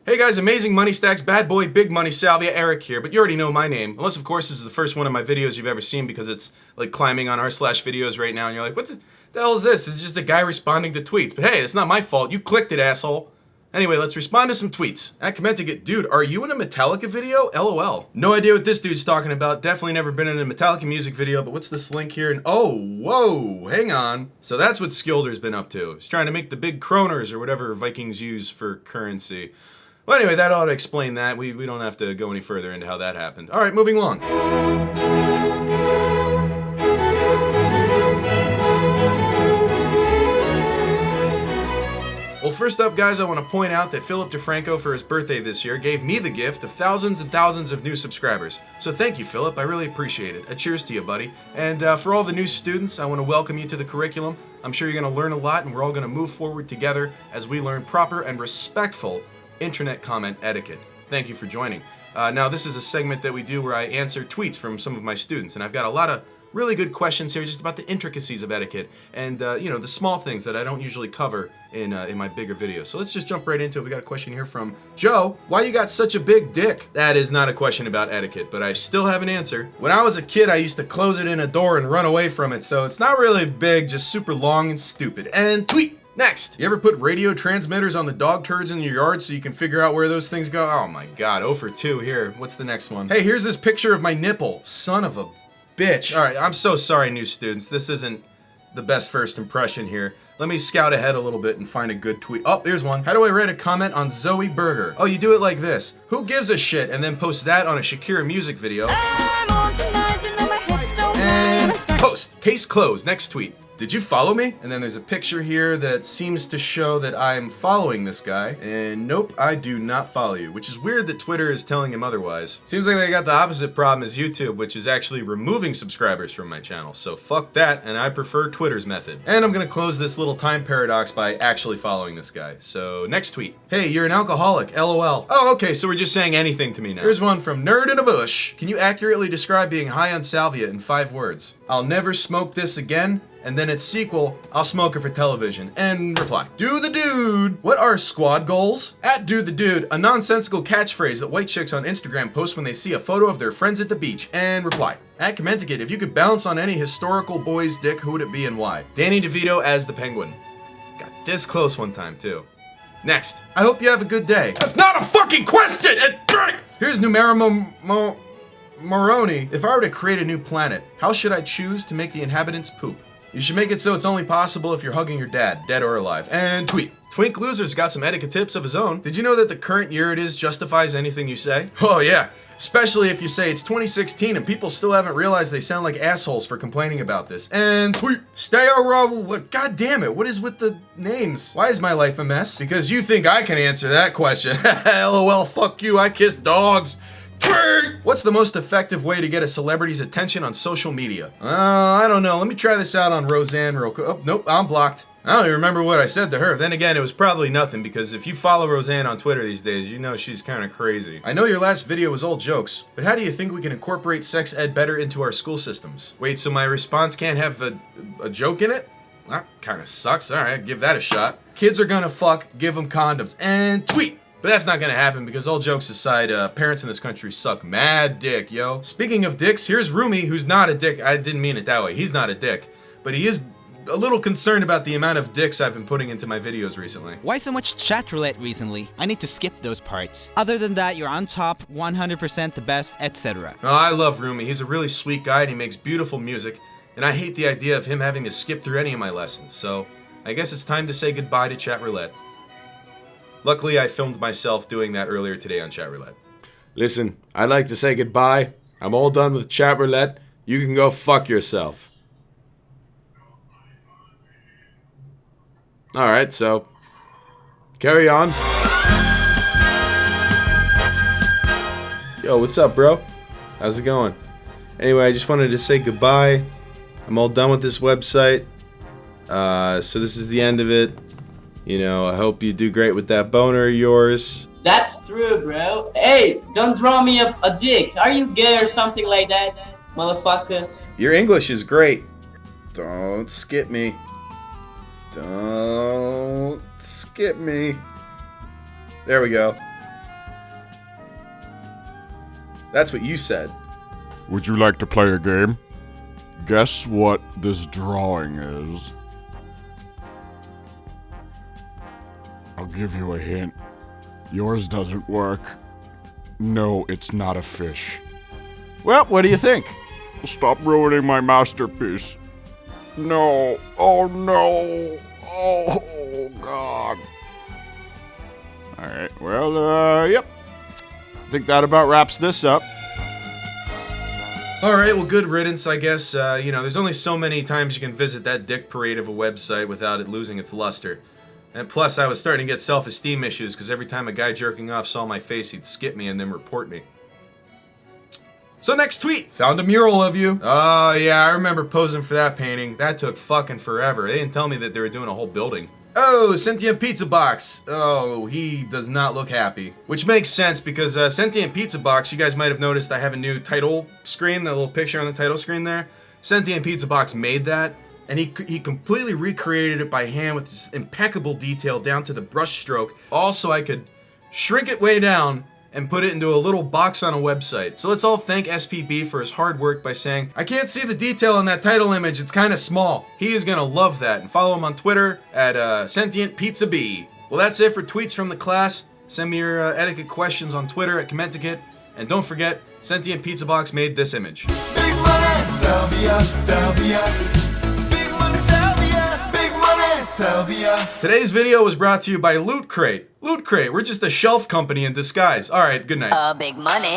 Hey guys, Amazing Money Stacks, Bad Boy, Big Money, Salvia, Eric here, but you already know my name. Unless, of course, this is the first one of my videos you've ever seen because it's like climbing on r/videos right now and you're like, what the hell is this? It's just a guy responding to tweets. But hey, it's not my fault. You clicked it, asshole. Anyway, let's respond to some tweets. At Commentigate, dude, are you in a Metallica video? LOL. No idea what this dude's talking about. Definitely never been in a Metallica music video, but what's this link here? And oh, whoa, hang on. So that's what Skilder's been up to. He's trying to make the big kroners or whatever Vikings use for currency. Well, anyway, that ought to explain that. We don't have to go any further into how that happened. All right, moving along. Well, first up, guys, I want to point out that Philip DeFranco, for his birthday this year, gave me the gift of thousands and thousands of new subscribers. So thank you, Philip. I really appreciate it. A cheers to you, buddy. And for all the new students, I want to welcome you to the curriculum. I'm sure you're going to learn a lot, and we're all going to move forward together as we learn proper and respectful internet comment etiquette. Thank you for joining. Now, this is a segment that we do where I answer tweets from some of my students, and I've got a lot of really good questions here just about the intricacies of etiquette and, you know, the small things that I don't usually cover in my bigger videos. So let's just jump right into it. We got a question here from Joe. Why you got such a big dick? That is not a question about etiquette, but I still have an answer. When I was a kid, I used to close it in a door and run away from it, so it's not really big, just super long and stupid. And tweet! Next, you ever put radio transmitters on the dog turds in your yard so you can figure out where those things go? Oh my god, 0 for 2 here. What's the next one? Hey, here's this picture of my nipple. Son of a bitch. All right, I'm so sorry, new students. This isn't the best first impression here. Let me scout ahead a little bit and find a good tweet. Oh, there's one. How do I write a comment on Zoe Burger? Oh, you do it like this. Who gives a shit? And then post that on a Shakira music video. And post. Case closed. Next tweet. Did you follow me? And then there's a picture here that seems to show that I'm following this guy. And nope, I do not follow you, which is weird that Twitter is telling him otherwise. Seems like they got the opposite problem as YouTube, which is actually removing subscribers from my channel. So fuck that, and I prefer Twitter's method. And I'm gonna close this little time paradox by actually following this guy. So next tweet. Hey, you're an alcoholic, LOL. Oh, okay, so we're just saying anything to me now. Here's one from Nerd in a Bush. Can you accurately describe being high on salvia in 5 words? I'll never smoke this again. And then its sequel, I'll smoke it for television. And reply. Do the dude. What are squad goals? At do the dude, a nonsensical catchphrase that white chicks on Instagram post when they see a photo of their friends at the beach. And reply. At Commentigate, if you could bounce on any historical boy's dick, who would it be and why? Danny DeVito as the Penguin. Got this close one time too. Next. I hope you have a good day. That's not a fucking question! Here's Numero Moroni. If I were to create a new planet, how should I choose to make the inhabitants poop? You should make it so it's only possible if you're hugging your dad, dead or alive. And tweet. Twink Loser's got some etiquette tips of his own. Did you know that the current year it is justifies anything you say? Oh yeah, especially if you say it's 2016 and people still haven't realized they sound like assholes for complaining about this. And tweet. Stay what? God damn it, what is with the names? Why is my life a mess? Because you think I can answer that question. LOL, fuck you, I kiss dogs. What's the most effective way to get a celebrity's attention on social media? I don't know. Let me try this out on Roseanne real quick. Oh, nope, I'm blocked. I don't even remember what I said to her. Then again, it was probably nothing because if you follow Roseanne on Twitter these days, you know she's kind of crazy. I know your last video was all jokes, but how do you think we can incorporate sex ed better into our school systems? Wait, so my response can't have a joke in it? That kind of sucks. All right, give that a shot. Kids are gonna fuck, give them condoms, and tweet. But that's not gonna happen because all jokes aside, parents in this country suck mad dick, yo. Speaking of dicks, here's Rumi, who's not a dick. I didn't mean it that way. He's not a dick. But he is a little concerned about the amount of dicks I've been putting into my videos recently. Why so much chat roulette recently? I need to skip those parts. Other than that, you're on top, 100% the best, etc. Oh, I love Rumi. He's a really sweet guy and he makes beautiful music. And I hate the idea of him having to skip through any of my lessons. So I guess it's time to say goodbye to chat roulette. Luckily, I filmed myself doing that earlier today on Chat Roulette. Listen, I'd like to say goodbye. I'm all done with Chat Roulette. You can go fuck yourself. Alright, so carry on. Yo, what's up, bro? How's it going? Anyway, I just wanted to say goodbye. I'm all done with this website. So this is the end of it. You know, I hope you do great with that boner of yours. That's true, bro. Hey, don't draw me up a dick. Are you gay or something like that, motherfucker? Your English is great. Don't skip me. Don't skip me. There we go. That's what you said. Would you like to play a game? Guess what this drawing is? I'll give you a hint. Yours doesn't work. No, it's not a fish. Well, what do you think? Stop ruining my masterpiece. No. Oh, no. Oh, God. Alright, well, yep. I think that about wraps this up. Alright, well, good riddance, I guess. There's only so many times you can visit that dick parade of a website without it losing its luster. And plus, I was starting to get self-esteem issues because every time a guy jerking off saw my face, he'd skip me and then report me. So next tweet, found a mural of you. Oh yeah, I remember posing for that painting. That took fucking forever. They didn't tell me that they were doing a whole building. Oh, Sentient Pizza Box. Oh, he does not look happy. Which makes sense because Sentient Pizza Box, you guys might have noticed I have a new title screen, that little picture on the title screen there. Sentient Pizza Box made that, and he completely recreated it by hand with just impeccable detail down to the brush stroke. Also, I could shrink it way down and put it into a little box on a website. So let's all thank SPB for his hard work by saying, I can't see the detail in that title image, it's kinda small. He is gonna love that, and follow him on Twitter at Sentient Pizza B. Well, that's it for tweets from the class. Send me your etiquette questions on Twitter at Commenticate, and don't forget, Sentient Pizza Box made this image. Big money, Salvia, Salvia. Big money, Salvia, big money, Salvia. Today's video was brought to you by Loot Crate. Loot Crate, we're just a shelf company in disguise. Alright, good night. Big money.